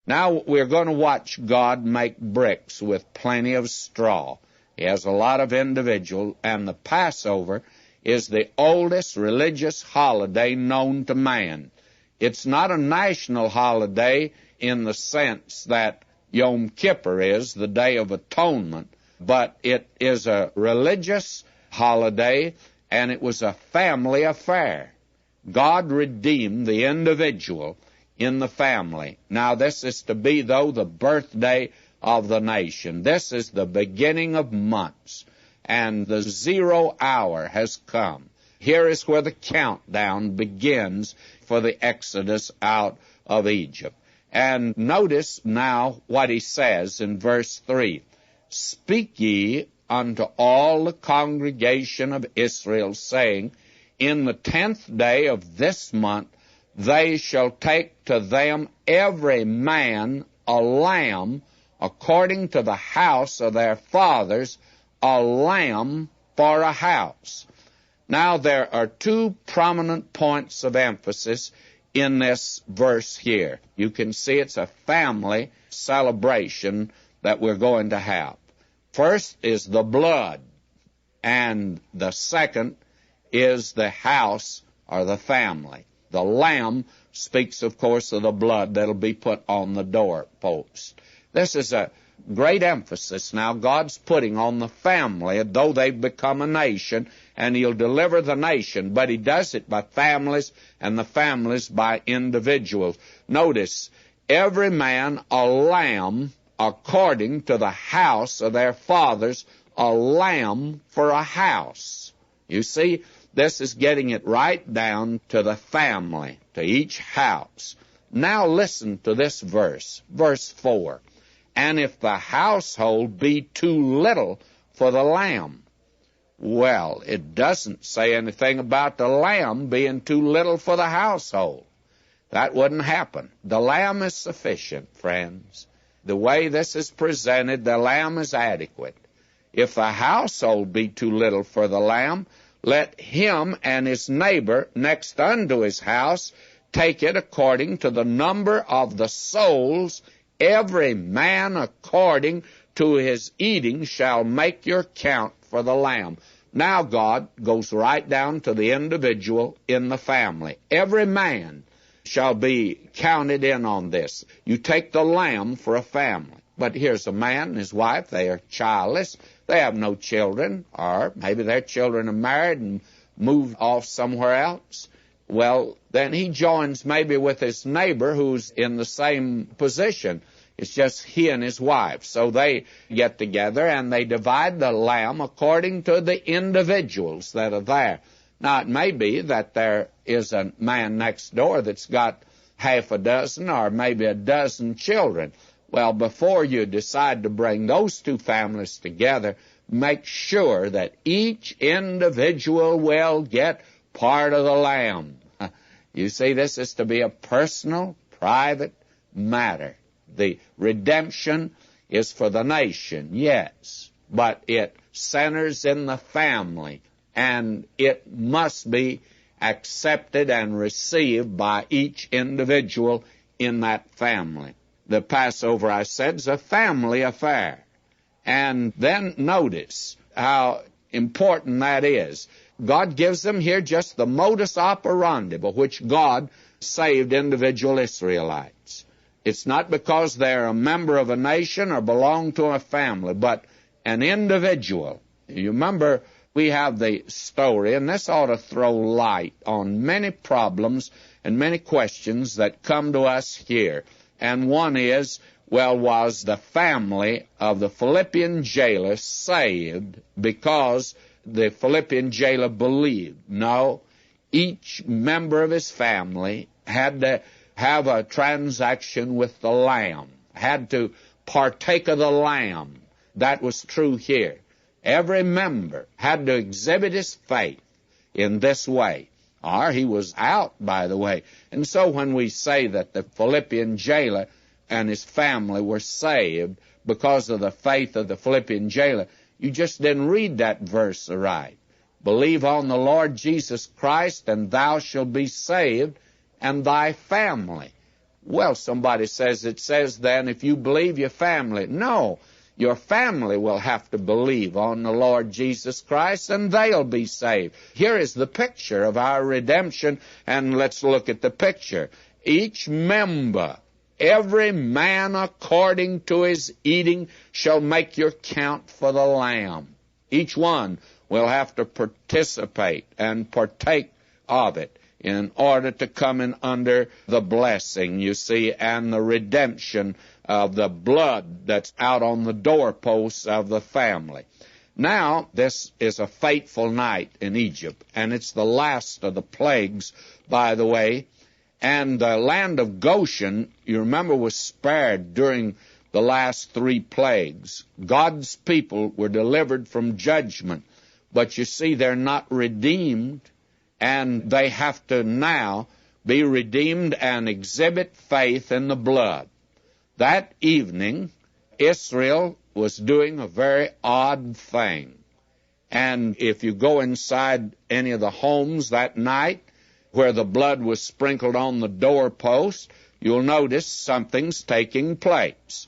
Now we're going to watch God make bricks with plenty of straw. He has a lot of individuals, and the Passover is the oldest religious holiday known to man. It's not a national holiday in the sense that Yom Kippur is, the Day of Atonement, but it is a religious holiday, and it was a family affair. God redeemed the individual in the family. Now this is to be, though, the birthday of the nation. This is the beginning of months, and the 0 hour has come. Here is where the countdown begins for the exodus out of Egypt. And notice now what he says in verse 3. Speak ye unto all the congregation of Israel, saying, in the 10th day of this month they shall take to them every man a lamb according to the house of their fathers, a lamb for a house. Now there are two prominent points of emphasis in this verse here. You can see it's a family celebration that we're going to have. First is the blood, and the second is the house or the family. The lamb speaks, of course, of the blood that'll be put on the doorpost. This is a great emphasis now God's putting on the family, though they've become a nation, and he'll deliver the nation, but he does it by families, and the families by individuals. Notice, every man a lamb according to the house of their fathers, a lamb for a house. You see, this is getting it right down to the family, to each house. Now listen to this verse, verse 4. And if the household be too little for the lamb. Well, it doesn't say anything about the lamb being too little for the household. That wouldn't happen. The lamb is sufficient, friends. The way this is presented, the lamb is adequate. If the household be too little for the lamb, let him and his neighbor next unto his house take it according to the number of the souls. Every man according to his eating shall make your count for the lamb. Now God goes right down to the individual in the family. Every man shall be counted in on this. You take the lamb for a family. But here's a man and his wife. They are childless. They have no children, or maybe their children are married and moved off somewhere else. Well, then he joins maybe with his neighbor who's in the same position. It's just he and his wife. So they get together and they divide the lamb according to the individuals that are there. Now, it may be that there is a man next door that's got half a dozen or maybe a dozen children. Well, before you decide to bring those two families together, make sure that each individual will get part of the lamb. You see, this is to be a personal, private matter. The redemption is for the nation, yes, but it centers in the family, and it must be accepted and received by each individual in that family. The Passover, I said, is a family affair. And then notice how important that is. God gives them here just the modus operandi by which God saved individual Israelites. It's not because they're a member of a nation or belong to a family, but an individual. You remember, we have the story, and this ought to throw light on many problems and many questions that come to us here. And one is, well, was the family of the Philippian jailer saved because the Philippian jailer believed? No. Each member of his family had to have a transaction with the lamb, had to partake of the lamb. That was true here. Every member had to exhibit his faith in this way, or he was out, by the way. And so when we say that the Philippian jailer and his family were saved because of the faith of the Philippian jailer, you just didn't read that verse right. Believe on the Lord Jesus Christ, and thou shalt be saved, and thy family. Well, somebody says, it says then, if you believe, your family. No, your family will have to believe on the Lord Jesus Christ, and they'll be saved. Here is the picture of our redemption, and let's look at the picture. Each member, every man according to his eating, shall make your count for the Lamb. Each one will have to participate and partake of it in order to come in under the blessing, you see, and the redemption of the blood that's out on the doorposts of the family. Now, this is a fateful night in Egypt, and it's the last of the plagues, by the way. And the land of Goshen, you remember, was spared during the last 3 plagues. God's people were delivered from judgment. But you see, they're not redeemed, and they have to now be redeemed and exhibit faith in the blood. That evening, Israel was doing a very odd thing. And if you go inside any of the homes that night where the blood was sprinkled on the doorpost, you'll notice something's taking place.